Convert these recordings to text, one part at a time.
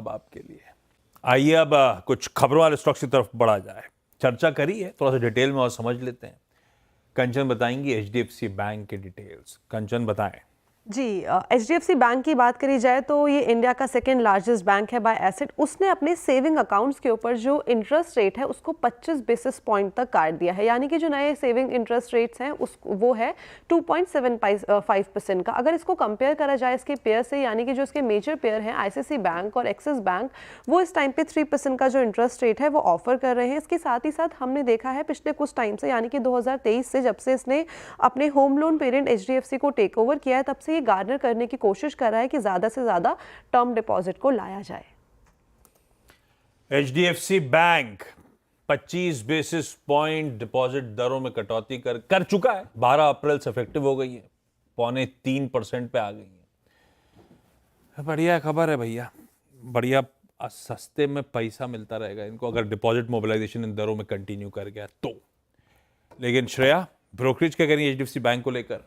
अब आपके लिए। आइए अब कुछ खबरों वाले स्टॉक्स की तरफ बढ़ा जाए। चर्चा करी है, थोड़ा सा डिटेल में और समझ लेते हैं। कंचन बताएंगी एचडीएफसी बैंक के डिटेल्स। कंचन बताएं। जी, एचडीएफसी बैंक की बात करी जाए तो ये इंडिया का सेकेंड लार्जेस्ट बैंक है बाय एसेट। उसने अपने सेविंग अकाउंट्स के ऊपर जो इंटरेस्ट रेट है उसको 25 बेसिस पॉइंट तक काट दिया है, यानी कि जो नए सेविंग इंटरेस्ट रेट्स हैं वो है 2.75% का। अगर इसको कंपेयर करा जाए इसके पेयर से, यानी कि जो इसके मेजर पेयर हैं आईसीआईसीआई बैंक और एक्सिस बैंक, वो इस टाइम पे 3% का जो इंटरेस्ट रेट है वो ऑफर कर रहे हैं। इसके साथ ही साथ हमने देखा है पिछले कुछ टाइम से, यानी कि 2023 से जब से इसने अपने होम लोन पेरेंट एचडीएफसी को टेक ओवर किया है, तब से गार्नर करने की कोशिश कर रहा है कि ज्यादा से ज्यादा टर्म डिपॉजिट को लाया जाए। HDFC bank 25 basis point deposit दरों में कटौती कर चुका है। 12 अप्रैल से इफेक्टिव हो गई है, 2.25% पे आ गई है। बढ़िया खबर है भैया, बढ़िया सस्ते में पैसा मिलता रहेगा इनको अगर डिपॉजिट मोबिलाइजेशन इन दरों में कंटिन्यू कर गया तो। लेकिन श्रेया, ब्रोकरेज क्या करेंगे एचडीएफसी बैंक को लेकर?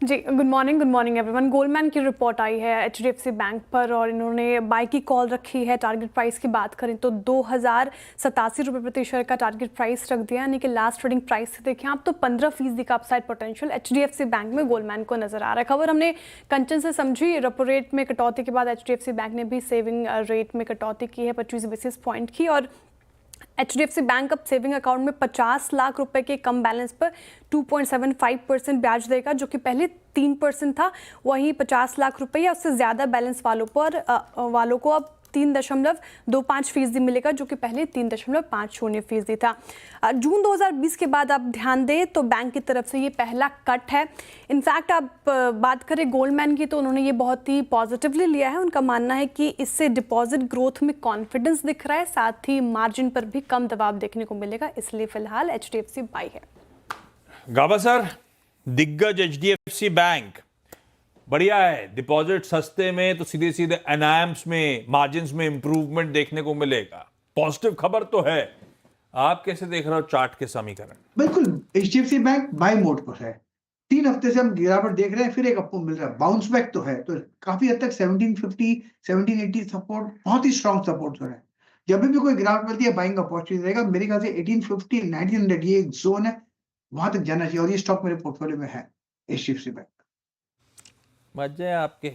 जी, गुड मॉर्निंग एवरीवन। गोल्डमैन की रिपोर्ट आई है एचडीएफसी बैंक पर और इन्होंने बाई की कॉल रखी है। टारगेट प्राइस की बात करें तो 2087 रुपये प्रति शेयर का टारगेट प्राइस रख दिया, यानी कि लास्ट ट्रेडिंग प्राइस से देखें आप तो 15% का अपसाइड पोटेंशियल एचडीएफसी बैंक में गोल्डमैन को नजर आ रहा है। खबर हमने कंचन से समझी। रेपो रेट में कटौती के बाद एचडीएफसी बैंक ने भी सेविंग रेट में कटौती की है 25 बेसिस पॉइंट की, और एचडीएफसी बैंक अब सेविंग अकाउंट में 50 लाख रुपए के कम बैलेंस पर 2.75% ब्याज देगा, जो कि पहले 3% था। वहीं 50 लाख रुपए या उससे ज़्यादा बैलेंस वालों को अब 3.25% मिलेगा, जो कि पहले 3.50% था। जून 2020 के बाद आप ध्यान दें तो बैंक की तरफ से ये पहला कट है। इनफैक्ट आप बात करें गोल्डमैन की तो उन्होंने ये बहुत ही पॉजिटिवली लिया है। उनका मानना है कि इससे डिपॉजिट ग्रोथ में कॉन्फिडेंस दिख रहा है, साथ ही मार्जिन पर भी कम दबाव देखने को मिलेगा, इसलिए फिलहाल एचडीएफसी बाई है। गाबा सर, दिग्गज एचडीएफसी बैंक बढ़िया है, डिपॉजिट सस्ते में तो सीधे सीधे एनआईएम्स में मार्जिन्स में इंप्रूवमेंट देखने को मिलेगा। पॉजिटिव खबर तो है। आप कैसे देख रहे हो चार्ट के समीकरण? बिल्कुल, एचडीएफसी बैंक बाय मोड पर है। 3 हफ्ते से हम गिरावट देख रहे हैं, फिर एक अप मिल रहा है, बाउंस बैक तो है। तो काफी हद तक 1750 1780 सपोर्ट बहुत ही स्ट्रॉन्ग सपोर्ट हो रहा है। जब भी कोई गिरावट मिलती है बाइंग अपॉर्चुनिटी रहेगा। मेरे ख्याल से 1850 1900 ये एक जोन है, वहां तक जाना चाहिए, और ये स्टॉक मेरे पोर्टफोलियो में है एचडीएफसी बैंक। मजे आपके,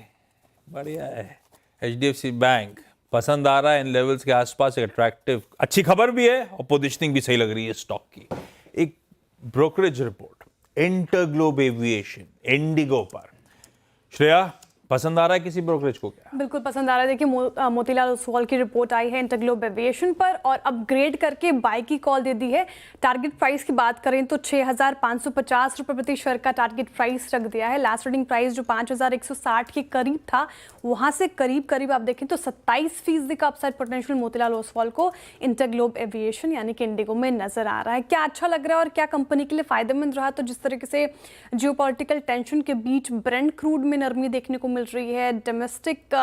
बढ़िया है। एचडीएफसी बैंक पसंद आ रहा है, इन लेवल्स के आसपास एक अट्रैक्टिव अच्छी खबर भी है और पोजीशनिंग भी सही लग रही है स्टॉक की। एक brokerage report InterGlobe aviation Indigo पर, श्रेया पसंद आ रहा है किसी ब्रोकरेज को? क्या बिल्कुल पसंद आ रहा है। देखिए मोतीलाल ओसवाल की रिपोर्ट आई है इंटरग्लोब एविएशन पर और अपग्रेड करके बाई की कॉल दे दी है। टारगेट प्राइस की बात करें तो 6,550 रुपये प्रति शेयर का टारगेट प्राइस रख दिया है। लास्ट ट्रेडिंग प्राइस जो 5,160 के करीब था, वहां से करीब आप देखें तो 27% का अपसाइड पोटेंशियल मोतीलाल ओसवाल को इंटरग्लोब एविएशन यानी कि इंडिगो में नजर आ रहा है। क्या अच्छा लग रहा है और क्या कंपनी के लिए फायदेमंद रहा? तो जिस तरीके से जियोपॉलिटिकल टेंशन के बीच ब्रेंट क्रूड में नरमी देखने को मिल रही है, डोमेस्टिक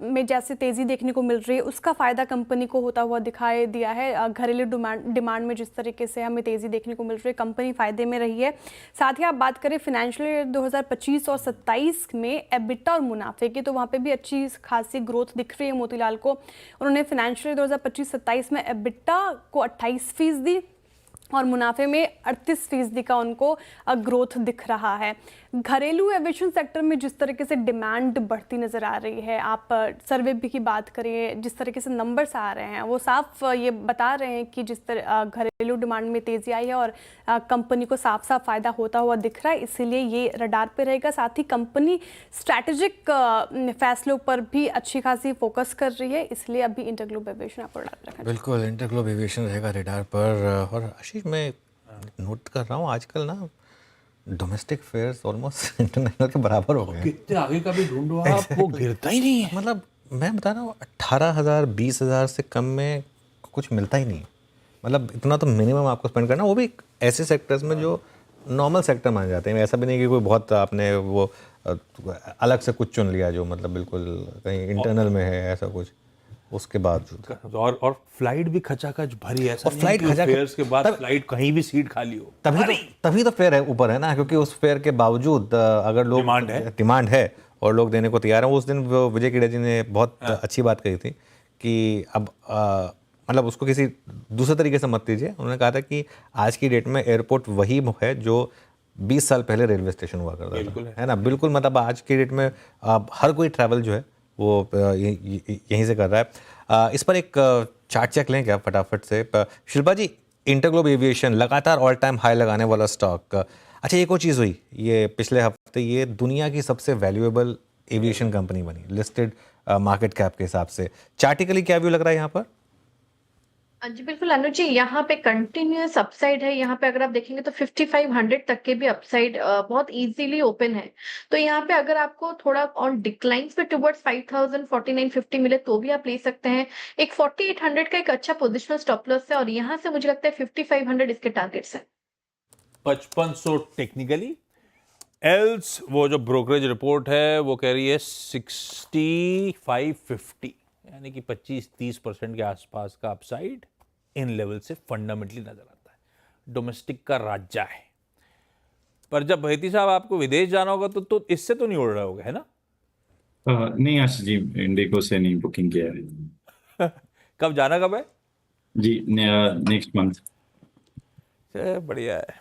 में जैसे तेजी देखने को मिल रही है, उसका फायदा कंपनी को होता हुआ दिखाई दिया है। घरेलू डिमांड में जिस तरीके से हमें तेजी देखने को मिल रही है, कंपनी फायदे में रही है। साथ ही आप बात करें फाइनेंशियल ईयर 2025 और 27 में एबिटा और मुनाफे की, तो वहाँ पे भी अच्छी खासी ग्रोथ दिख रही है मोतीलाल को। उन्होंने फाइनेंशियल ईयर 2025-27 में एबिटा को 28% और मुनाफे में 38% का उनको ग्रोथ दिख रहा है। घरेलू एविएशन सेक्टर में जिस तरीके से डिमांड बढ़ती नज़र आ रही है, आप सर्वे भी की बात करिए, जिस तरीके से नंबर्स आ रहे हैं वो साफ ये बता रहे हैं कि जिस तरह घरेलू डिमांड में तेज़ी आई है और कंपनी को साफ फ़ायदा होता हुआ दिख रहा है, इसीलिए ये रडार पे रहेगा। साथ ही कंपनी स्ट्रैटेजिक फैसलों पर भी अच्छी खासी फोकस कर रही है, इसलिए अभी इंटरग्लोब एविएशन आपको रडार पर रखा। बिल्कुल, इंटरग्लोब एविएशन रहेगा रडार पर। और आशीष, मैं नोट कर रहा हूँ आजकल ना डोमेस्टिक फेयर्स ऑलमोस्ट इंटरनेशनल के बराबर हो गए। कितने आगे का भी ढूंढो आप, वो गिरता ही नहीं है। मतलब मैं बता रहा हूँ 18,000 20,000 से कम में कुछ मिलता ही नहीं। मतलब इतना तो मिनिमम आपको स्पेंड करना, वो भी ऐसे सेक्टर्स में जो नॉर्मल सेक्टर माने जाते हैं। ऐसा भी नहीं कि कोई बहुत आपने वो अलग से कुछ चुन लिया जो मतलब बिल्कुल कहीं इंटरनल में है, ऐसा कुछ। उसके बाद और फ्लाइट भी खचाखच भरी है, और फ्लाइट फेयर्स के बाद फ्लाइट कहीं भी सीट खाली हो, तभी तो फेयर है ऊपर है ना, क्योंकि उस फेयर के बावजूद अगर लोग डिमांड है और लोग देने को तैयार हैं। उस दिन वो विजय किड़े जी ने बहुत अच्छी बात कही थी कि अब मतलब उसको किसी दूसरे तरीके से मत लीजिए। उन्होंने कहा था कि आज की डेट में एयरपोर्ट वही है जो 20 साल पहले रेलवे स्टेशन हुआ करता था, है ना। बिल्कुल, मतलब आज की डेट में हर कोई ट्रैवल जो है वो यहीं से कर रहा है। इस पर एक चार्ट चेक लें क्या फटाफट से शिल्पा जी। इंटरग्लोब एविएशन लगातार ऑल टाइम हाई लगाने वाला स्टॉक। अच्छा, एक और चीज़ हुई ये पिछले हफ्ते, ये दुनिया की सबसे वैल्यूएबल एविएशन कंपनी बनी लिस्टेड मार्केट कैप के हिसाब से। चार्टिकली क्या व्यू लग रहा है यहाँ पर? हाँ जी, बिल्कुल अनुज जी, यहाँ पे कंटिन्यूअस अपसाइड है। यहाँ पे अगर आप देखेंगे तो 5500 तक के भी अपसाइड बहुत इजीली ओपन है। तो यहाँ पे अगर आपको थोड़ा ऑन डिक्लाइन पे टुवर्ड्स 5000 4950 मिले तो भी आप ले सकते हैं। एक 4800 का एक अच्छा पोजिशनल स्टॉप लॉस है और यहाँ से मुझे लगता है 5500 इसके टारगेट्स है। 5500 टेक्निकली, एल्स वो जो ब्रोकरेज रिपोर्ट है वो कह रही है 6550, यानी कि 25-30% के आसपास का अपसाइड इन लेवल से फंडामेंटली नजर आता है। डोमेस्टिक का राज्य है, पर जब भैती साहब आपको विदेश जाना होगा तो इससे तो नहीं उड़ रहे होगे, है ना? नहीं आशीष जी, इंडिगो से नहीं बुकिंग किया है। कब जाना कब है जी? Next month. बढ़िया है।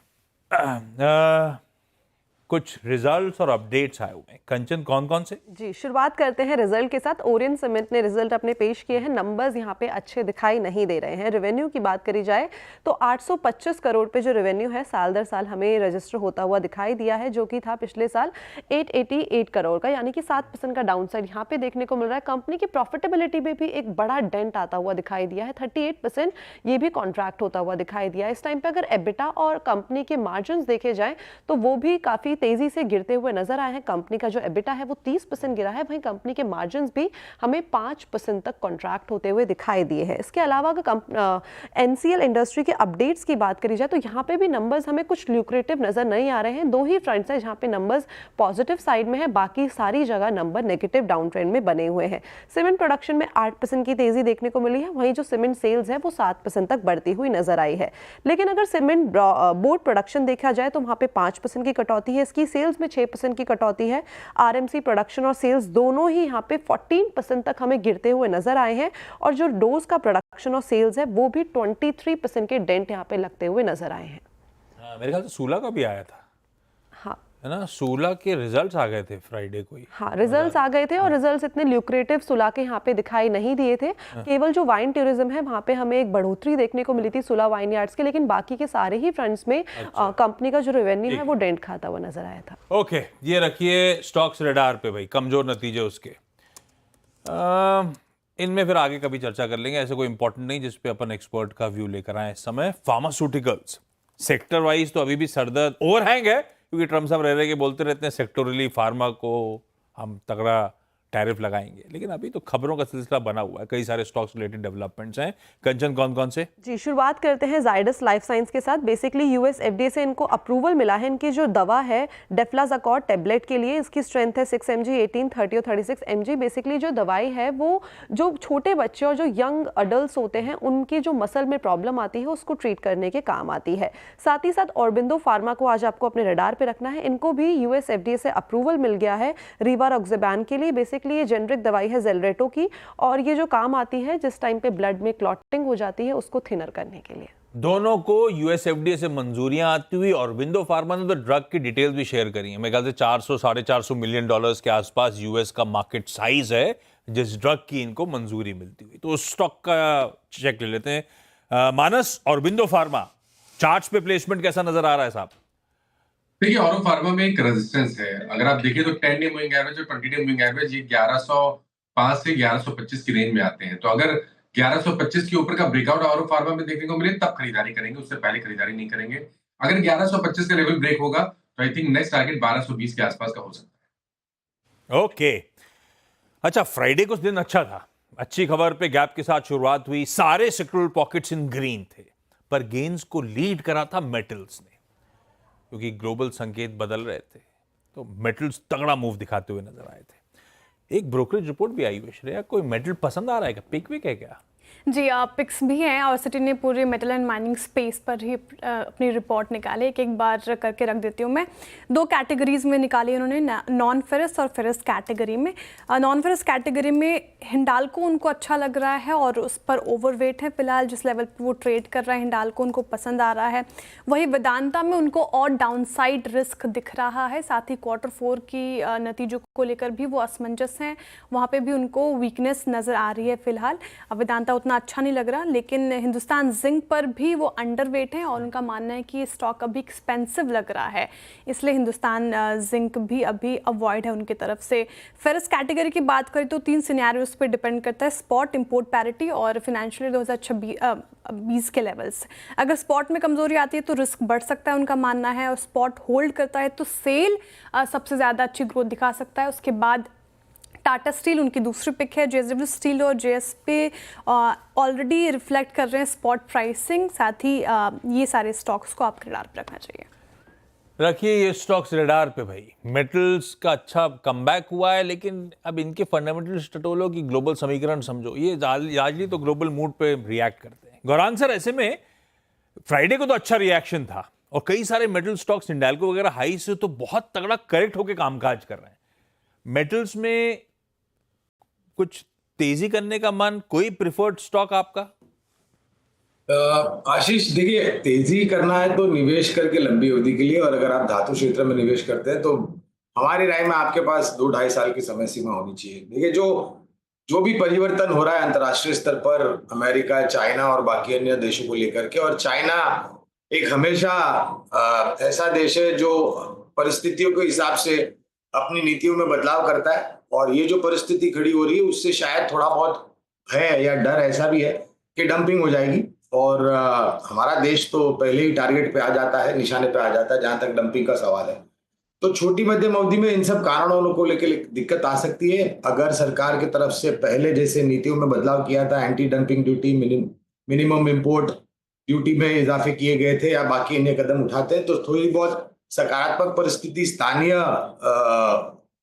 कुछ रिजल्ट्स और अपडेट्स आए हुए हैं कंचन, कौन कौन से? जी, शुरुआत करते हैं रिजल्ट के साथ। ओरियन सीमेंट ने रिजल्ट अपने पेश किए हैं। नंबर्स यहाँ पे अच्छे दिखाई नहीं दे रहे हैं। रेवेन्यू की बात करी जाए तो 825 करोड़ पे जो रेवेन्यू है साल दर साल हमें रजिस्टर होता हुआ दिखाई दिया है, जो कि था पिछले साल 888 करोड़ का, यानी कि 7% का डाउनसाइड यहाँ पे देखने को मिल रहा है। कंपनी की प्रॉफिटेबिलिटी में भी एक बड़ा डेंट आता हुआ दिखाई दिया है, 38% ये भी कॉन्ट्रैक्ट होता हुआ दिखाई दिया है। इस टाइम पे अगर एबिटा और कंपनी के मार्जिन देखे जाए तो वो भी काफी तेजी से गिरते हुए नजर आए हैं। कंपनी का जो एबिटा है वो 30% गिरा है, वहीं कंपनी के मार्जिन्स भी हमें 5% तक कॉन्ट्रैक्ट होते हुए दिखाई दिए हैं। इसके अलावा अगर एनसीएल इंडस्ट्री के अपडेट्स की बात करी जाए तो यहाँ पे भी नंबर्स हमें कुछ ल्यूक्रेटिव नजर नहीं आ रहे हैं। दो ही फ्रंट्स हैं जहाँ पे नंबर्स पॉजिटिव साइड में है, बाकी सारी जगह नंबर नेगेटिव डाउन ट्रेंड में बने हुए हैं। सीमेंट प्रोडक्शन में 8% की तेजी देखने को मिली है, वहीं जो सीमेंट सेल्स है वो 7% तक बढ़ती हुई नजर आई है। लेकिन अगर सीमेंट बोर्ड प्रोडक्शन देखा जाए तो वहाँ पे 5% की कटौती है, इसकी सेल्स में 6% की कटौती है। आरएमसी प्रोडक्शन और सेल्स दोनों ही यहाँ पे 14% तक हमें गिरते हुए नजर आए हैं, और जो डोज का प्रोडक्शन और सेल्स है वो भी 23% के डेंट यहाँ पे लगते हुए नजर आए हैं। हाँ, मेरे ख्याल से सूला का भी आया था, हाँ, है ना? सूला के रिजल्ट्स आ गए थे फ्राइडे को ही। हाँ, रिजल्ट्स आ गए थे और रिजल्ट्स इतने ल्यूक्रेटिव सुला के यहाँ पे दिखाई नहीं दिए थे। केवल जो वाइन टूरिज्म है वहाँ पे हमें एक बढ़ोतरी देखने को मिली थी सुला वाइन यार्ड्स के, लेकिन बाकी के सारे ही फ्रंट्स में कंपनी का जो रेवेन्यू है वो डेंट खाता हुआ नजर आया था। ओके, ये रखिए स्टॉक्स रेडार पे भाई, कमजोर नतीजे उसके। इनमें फिर आगे कभी चर्चा कर लेंगे, ऐसे कोई इंपॉर्टेंट नहीं जिसपे अपन एक्सपर्ट का व्यू लेकर आए। इस समय फार्मास्यूटिकल्स सेक्टर वाइज तो अभी भी सरदर्द ओवरहैंग है, क्योंकि ट्रम्प साहब रह रहे के बोलते रहते हैं सेक्टोरली फार्मा को हम तगड़ा टैरिफ लगाएंगे, लेकिन अभी तो खबरों का सिलसिला बना हुआ है, कई सारे स्टॉक्स रिलेटेड डेवलपमेंट्स हैं। कंचन, कौन कौन से? जी, शुरुआत करते हैं जाइडस लाइफ साइंस के साथ। बेसिकली यूएस एफडीए से इनको अप्रूवल मिला है। इनकी जो दवा है डेफ्लाजाकॉर्ड टेबलेट के लिए, इसकी स्ट्रेंथ है 6 mg, 18, 30 और 36 mg। बेसिकली जो दवाई है वो जो छोटे बच्चे और जो यंग अडल्ट होते हैं उनकी जो मसल में प्रॉब्लम आती है उसको ट्रीट करने के काम आती है। साथ ही साथ ऑरबिंदो फार्मा को आज आपको अपने रडार पे रखना है। इनको भी यूएस एफडीए से अप्रूवल मिल गया है रिवारोक्सेबैन के लिए। बेसिकली ये जेनरिक दवाई है जेलरेटो की, और ये जो काम आती है जिस टाइम पे ब्लड में क्लॉटिंग हो जाती है उसको थिनर करने के लिए। दोनों को यूएस एफडीए से मंजूरियां आती हुई, और विंडो फार्मा ने तो ड्रग की डिटेल्स भी शेयर करी है। मेरे ख्याल से 400-450 मिलियन डॉलर्स के आसपास यूएस का मार्केट साइज है जिस ड्रग की इनको मंजूरी मिलती हुई। तो उस स्टॉक का चेक ले लेते हैं। मानस, और विंडो फार्मा चार्ट्स पे प्लेसमेंट कैसा नजर आ रहा है साहब? देखिए, ऑरो फार्मा में एक रेजिस्टेंस है। अगर आप देखिए तो 10 डे मूविंग एवरेज और 20 डे मूविंग एवरेज ये 1105 से 1125 की रेंज में आते हैं। तो अगर 1125 के ऊपर का ब्रेकआउट ऑरो फार्मा में देखने को मिले तब खरीदारी करेंगे, उससे पहले खरीदारी नहीं करेंगे। अगर 1125 का लेवल ब्रेक होगा तो आई थिंक नेक्स्ट टारगेट 1220 के आसपास का हो सकता है। ओके, अच्छा, फ्राइडे कुछ दिन अच्छा था, अच्छी खबर पे गैप के साथ शुरुआत हुई। सारे सेक्टोरल पॉकेट्स इन ग्रीन थे, पर गेन्स को लीड करा था मेटल्स ने, क्योंकि ग्लोबल संकेत बदल रहे थे तो मेटल्स तगड़ा मूव दिखाते हुए नजर आए थे। एक ब्रोकरेज रिपोर्ट भी आई हुई, श्रेया, कोई मेटल पसंद आ रहा है क्या? पिक विक है क्या? जी पिक्स भी हैं और सिटी ने पूरे मेटल एंड माइनिंग स्पेस पर ही अपनी रिपोर्ट निकाली। एक बार करके रख देती हूँ मैं। 2 कैटेगरीज में निकाली उन्होंने, नॉन फेरस और फेरस कैटेगरी में। नॉन फेरस कैटेगरी में हिंडाल्को उनको अच्छा लग रहा है और उस पर ओवरवेट है फिलहाल, जिस लेवल पर वो ट्रेड कर रहा है हिंडाल्को उनको पसंद आ रहा है। वही वेदांता में उनको और डाउनसाइड रिस्क दिख रहा है, साथ ही Q4 की नतीजों को लेकर भी वो असमंजस हैं, वहाँ पे भी उनको वीकनेस नज़र आ रही है फिलहाल। वेदांता उतना अच्छा नहीं लग रहा, लेकिन हिंदुस्तान जिंक पर भी वो अंडरवेट हैं और उनका मानना है कि ये स्टॉक अभी एक्सपेंसिव लग रहा है, इसलिए हिंदुस्तान जिंक भी अभी अवॉइड है उनकी तरफ से। फेरस कैटेगरी की बात करें तो 3 सिनेरियोस पे डिपेंड करता है, स्पॉट, इंपोर्ट पैरिटी और फिनेंशियल 2026-20 के लेवल्स। अगर स्पॉट में कमजोरी आती है तो रिस्क बढ़ सकता है उनका मानना है, और स्पॉट होल्ड करता है तो सेल सबसे ज़्यादा अच्छी ग्रोथ दिखा सकता है। उसके बाद टाटा स्टील उनकी दूसरी पिक है, JSW स्टील और JSP ऑलरेडी रिफ्लेक्ट कर रहे हैं स्पॉट प्राइसिंग, साथ ही ये सारे स्टॉक्स को आपके रडार पर रखना चाहिए। रखिए ये स्टॉक्स रडार पे भाई। मेटल्स का अच्छा कमबैक हुआ है, लेकिन अब इनके फंडामेंटल्स टटोलो की ग्लोबल समीकरण समझो, ये लार्जली तो ग्लोबल मूड पे रिएक्ट करते हैं। गौरांग सर, ऐसे में फ्राइडे को तो अच्छा रिएक्शन था और कई सारे मेटल स्टॉक्स हिंडाल्को वगैरह हाई से तो बहुत तगड़ा करेक्ट होकर कामकाज कर रहे हैं। मेटल्स में कुछ तेजी करने का मन, कोई प्रिफर्ड स्टॉक आपका? आशीष, देखिए, तेजी करना है तो निवेश करके लंबी अवधि के लिए, और अगर आप धातु क्षेत्र में निवेश करते हैं तो हमारी राय में आपके पास 2-2.5 साल की समय सीमा होनी चाहिए। देखिए, जो भी परिवर्तन हो रहा है अंतर्राष्ट्रीय स्तर पर, अमेरिका, चाइना और बाकी अन्य देशों को लेकर के, और चाइना एक हमेशा ऐसा देश है जो परिस्थितियों के हिसाब से अपनी नीतियों में बदलाव करता है, और ये जो परिस्थिति खड़ी हो रही है उससे शायद थोड़ा बहुत है या डर ऐसा भी है कि डंपिंग हो जाएगी, और हमारा देश तो पहले ही टारगेट पे आ जाता है, निशाने पे आ जाता है जहां तक डंपिंग का सवाल है। तो छोटी मध्यम अवधि में इन सब कारणों को लेकर दिक्कत आ सकती है। अगर सरकार की तरफ से पहले जैसे नीतियों में बदलाव किया था, anti dumping duty, minimum import duty में इजाफे किए गए थे या बाकी अन्य कदम उठाते हैं, तो थोड़ी बहुत सकारात्मक परिस्थिति स्थानीय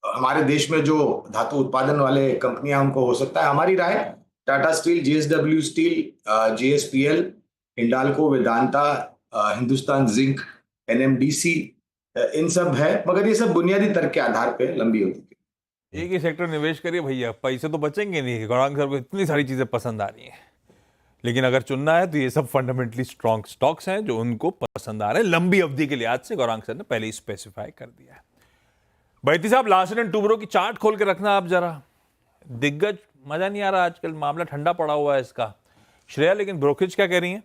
हमारे देश में जो धातु उत्पादन वाले कंपनियां उनको हो सकता है। हमारी राय Tata steel, JSW steel, JSPL, Hindalco, Vedanta, Hindustan zinc, NMDC, इन सब है, मगर ये सब बुनियादी तर्क के आधार पे लंबी होती है। एक ही सेक्टर निवेश करिए भैया, पैसे तो बचेंगे नहीं। गौरांग सर को इतनी सारी चीजें पसंद आ रही हैं, लेकिन अगर चुनना है तो ये सब फंडामेंटली स्ट्रॉन्ग स्टॉक्स हैं जो उनको पसंद आ रहे हैं लंबी अवधि के लिहाज से। गौरांग सर ने पहले ही स्पेसिफाई कर दिया है। बैती साहब, लार्सन एंड टुब्रो की चार्ट खोल के रखना आप जरा। दिग्गज मजा नहीं आ रहा आजकल, मामला ठंडा पड़ा हुआ है इसका। श्रेया, लेकिन ब्रोकरेज क्या कह रही हैं?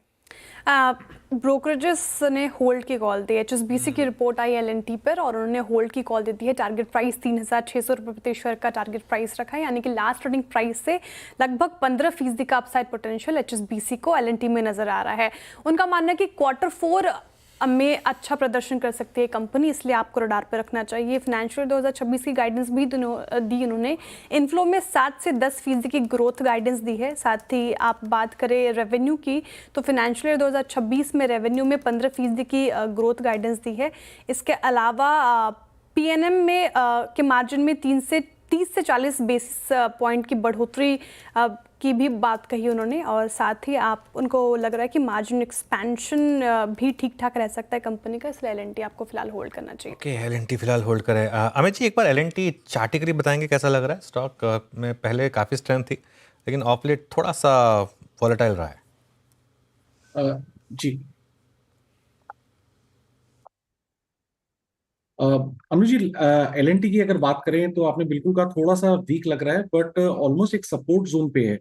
ब्रोकरेजेस ने होल्ड की कॉल दी है। HSBC की रिपोर्ट आई LNT पर और उन्होंने होल्ड की कॉल दे दी है। टारगेट प्राइस 3,600 रुपये प्रति शेयर का टारगेट प्राइस रखा है, यानी कि लास्ट ट्रेडिंग प्राइस से लगभग 15% का अपसाइड पोटेंशियल HSBC को LNT में नजर आ रहा है। उनका मानना है कि Q4 में अच्छा प्रदर्शन कर सकती है कंपनी, इसलिए आपको रडार पर रखना चाहिए। फाइनेंशियल 2026 की गाइडेंस भी दी उन्होंने। इनफ्लो में 7 से 10% की ग्रोथ गाइडेंस दी है। साथ ही आप बात करें रेवेन्यू की तो फाइनेंशियल 2026 में रेवेन्यू में 15% की ग्रोथ गाइडेंस दी है। इसके अलावा PNM में के मार्जिन में 30 से 40 बेसिस पॉइंट की बढ़ोतरी की भी बात कही उन्होंने, और साथ ही आप उनको लग रहा है कि मार्जिन एक्सपेंशन भी ठीक ठाक रह सकता है कंपनी का, इसलिए LNT आपको फिलहाल होल्ड करना चाहिए। ओके, LNT फिलहाल होल्ड करें। अमित जी, एक बार LNT चार्टिकली बताएंगे कैसा लग रहा है? स्टॉक में पहले काफ़ी स्ट्रेंथ थी, लेकिन ऑफ लेट थोड़ा सा वॉलेटाइल रहा है। जी अनुज जी, LNT की अगर बात करें तो आपने बिल्कुल कहा थोड़ा सा वीक लग रहा है, बट ऑलमोस्ट एक सपोर्ट जोन पे है।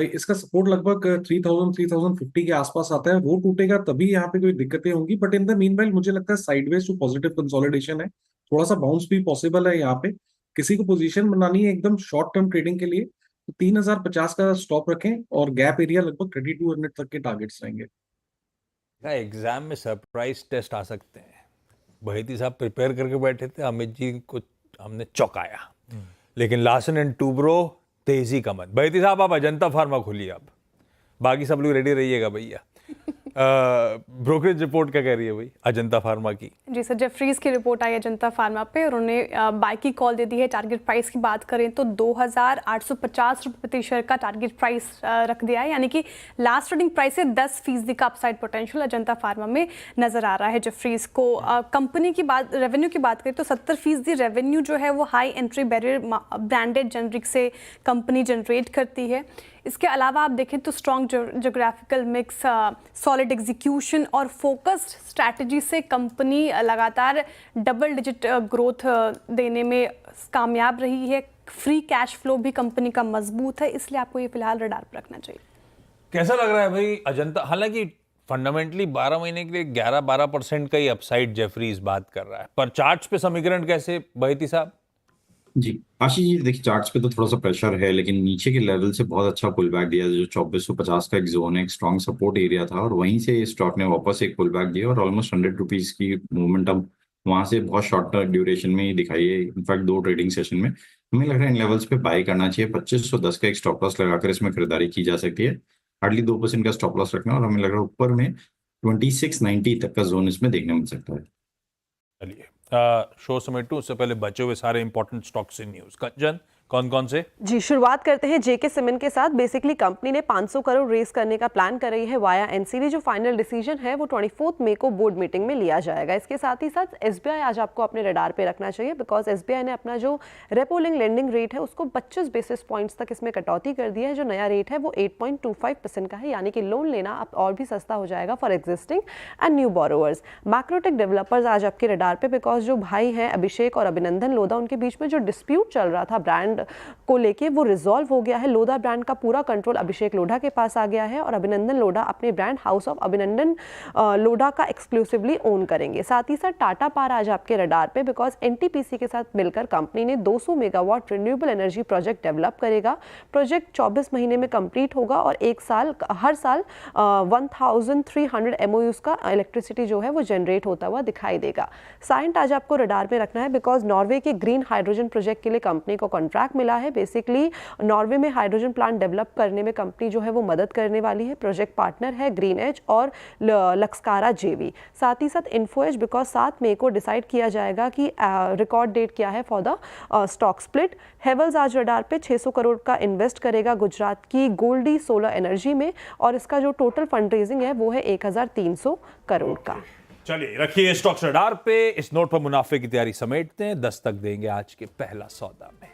इसका सपोर्ट लगभग 3000-3050 के आसपास आता है। वो टूटेगा तभी यहाँ पे कोई दिक्कतें होंगी, बट इन द मीनवाइल मुझे लगता है साइडवेज टू पॉजिटिव कंसोलिडेशन है, थोड़ा सा बाउंस भी पॉसिबल है यहाँ पे। किसी को पोजीशन बनानी है एकदम शॉर्ट टर्म ट्रेडिंग के लिए तो 3050 का स्टॉप रखें, और गैप एरिया लगभग 3200 तक के टारगेट्स रहेंगे। एग्जाम में सरप्राइज टेस्ट आ सकते हैं। बहेती साहब प्रिपेयर करके बैठे थे, अमित जी को हमने चौंकाया, लेकिन लार्सन एंड टुब्रो तेजी का मन। बहेती साहब, आप अजंता फार्मा खोलिए, आप बाकी सब लोग रेडी रहिएगा भैया। ब्रोकरेज रिपोर्ट क्या कह रही है भाई अजंता फार्मा की? जी सर, जेफरीज की रिपोर्ट आई अजंता फार्मा पे और उन्होंने बाय की कॉल दे दी है। टारगेट प्राइस की बात करें तो 2,850 रुपये प्रति शेयर का टारगेट प्राइस रख दिया है, यानी कि लास्ट ट्रेडिंग प्राइस से 10% का अपसाइड पोटेंशियल अजंता फार्मा में नजर आ रहा है जेफरीज को। कंपनी की बात, रेवेन्यू की बात करें तो 70% रेवेन्यू जो है वो high entry barrier branded generic से कंपनी जनरेट करती है। इसके अलावा आप देखें तो strong geographical mix, solid execution और फोकस्ड स्ट्रैटेजी से कंपनी लगातार डबल डिजिट ग्रोथ देने में कामयाब रही है। फ्री कैश फ्लो भी कंपनी का मजबूत है, इसलिए आपको ये फिलहाल रडार पर रखना चाहिए। कैसा लग रहा है भाई अजंता? हालांकि फंडामेंटली 12 महीने के लिए 11-12% का ही अपसाइड जेफरीज बात कर रहा है, पर चार्ट्स पे समीकरण कैसे बहती साहब? जी आशीष जी, देखिए चार्ट्स पे तो थोड़ा सा प्रेशर है, लेकिन नीचे के लेवल से बहुत अच्छा पुल बैक दिया। जो 2450 का एक जोन है, एक स्ट्रॉन्ग सपोर्ट एरिया था, और वहीं से स्टॉक ने वापस एक पुल बैक दिया और ऑलमोस्ट 100 रुपीज की मोमेंटम वहां से बहुत शॉर्ट ड्यूरेशन में ही दिखाई है। इनफैक्ट 2 ट्रेडिंग सेशन में हमें लग रहा है इन लेवल्स पे बाई करना चाहिए। 2510 का एक स्टॉप लॉस लगाकर इसमें खरीदारी की जा सकती है। हार्डली 2% का स्टॉप लॉस रखना, और हमें लग रहा है ऊपर में 2690 तक का जोन इसमें देखने मिल सकता है। चलिए शो समेटू, उससे पहले बचे हुए सारे इंपॉर्टेंट स्टॉक्स इन न्यूज। कंचन, कौन कौन से? जी, शुरुआत करते हैं जेके सीमेंट के साथ। बेसिकली कंपनी ने 500 करोड़ रेस करने का प्लान कर रही है वाया एनसीडी। जो फाइनल डिसीजन है वो 24 मई को बोर्ड मीटिंग में लिया जाएगा। इसके साथ ही साथ एसबीआई आज आपको अपने रडार पे रखना चाहिए, बिकॉज एसबीआई ने अपना जो रेपो लिंक लेंडिंग रेट है उसको 25 बेसिस पॉइंट्स तक इसमें कटौती कर दी है। जो नया रेट है वो 8.25% का है, यानी कि लोन लेना अब और भी सस्ता हो जाएगा for existing and new borrowers. Macrotech developers आज आपके रडार पे, बिकॉज जो भाई हैं अभिषेक और अभिनंदन लोधा, उनके बीच में जो डिस्प्यूट चल रहा था ब्रांड को लेके, वो रिजॉल्व हो गया है। लोधा ब्रांड का पूरा कंट्रोल अभिषेक लोढ़ा के पास आ गया है और अभिनंदन लोढ़ा अपने ब्रांड हाउस ऑफ अभिनंदन लोढ़ा का एक्सक्लूसिवली ओन करेंगे। साथ ही साथ टाटा पावर आज आपके रडार पे, बिकॉज एनटीपीसी के साथ मिलकर कंपनी ने 200 megawatt renewable energy project develop करेगा। प्रोजेक्ट 24 महीने में कंप्लीट होगा और हर साल 1300 एमओयूज का इलेक्ट्रिसिटी जो है वो जनरेट होता हुआ दिखाई देगा। साइंट आज आपको रडार में रखना है, बिकॉज नॉर्वे के ग्रीन हाइड्रोजन प्रोजेक्ट के लिए कंपनी को कॉन्ट्रैक्ट मिला है। बेसिकली नॉर्वे में हाइड्रोजन प्लांट डेवलप करने में कंपनी जो है वो मदद करने वाली है। प्रोजेक्ट पार्टनर है ग्रीन एज और लक्सकारा जेवी। साथ ही साथ इन्फोएज, बिकॉज 7 मई को डिसाइड किया जाएगा कि रिकॉर्ड डेट क्या है for the stock split. Havells आज रडार पे 600 करोड़ का इन्वेस्ट करेगा गुजरात की गोल्डी सोलर एनर्जी में, और इसका जो टोटल फंड रेजिंग है वो है 1300 करोड़ का। चलिए रखिए स्टॉक्स रडार पे। इस नोट पर मुनाफे की तैयारी समेटते हैं। 10 तक देंगे आज के पहला सौदा में।